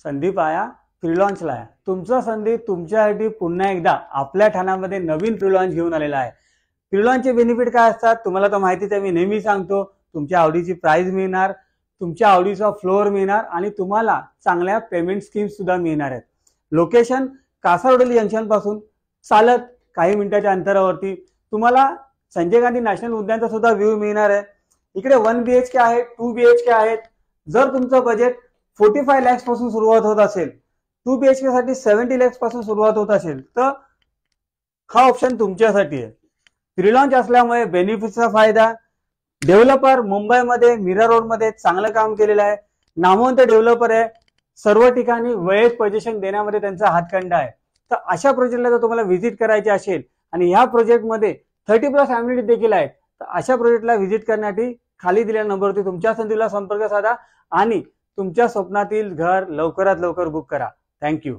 संदीप आया pre launch लाया। तुमचा संदीप तुमच्यासाठी पुन्हा एकदा आपल्या ठाण्यामध्ये नवीन प्री लॉन्च घेऊन आलेला आहे। प्री लॉन्चचे बेनिफिट काय असतात तुम्हाला तर माहितीच आहे, मी नेहमी सांगतो। तुमच्या आवडीची प्राइस मिळणार, तुमच्या आवडीचा फ्लोअर मिळणार आणि तुम्हाला चांगल्या पेमेंट स्कीम्स सुद्धा मिळणार आहेत। लोकेशन कासारवडली जंक्शन पासून चालत काही मिनिटाच्या अंतरावरती तुम्हाला संजय गांधी नॅशनल उद्यानचा सुद्धा व्ह्यू मिळणार आहे। इकडे 1 BHK आहे, 2 BHK आहेत। जर तुमचं बजेट 45 lakhs पासून सुरुवात होत असेल, 2 BHK साठी 70 lakhs पासून सुरुवात होत असेल तर हा ऑप्शन तुमच्यासाठी आहे। प्री लॉन्च असल्यामुळे बेनिफिटचा फायदा, डेव्हलपर मुंबईमध्ये मीरा रोड मध्ये चांगलं काम केलेलं आहे, नामवंत डेव्हलपर आहे, सर्व ठिकाणी वेळेत पोझिशन देण्यामध्ये त्यांचा हातखंडा आहे। तर अशा प्रोजेक्टला जर तुम्हाला व्हिजिट करायची असेल आणि ह्या प्रोजेक्टमध्ये 30+ फॅमिली देखील आहेत, तर अशा प्रोजेक्टला व्हिजिट करण्यासाठी खाली दिलेल्या नंबरवरती तुमच्या संदीपला संपर्क साधा आणि तुमच्या स्वप्नातील घर लवकरात लवकर बुक करा। थँक्यू।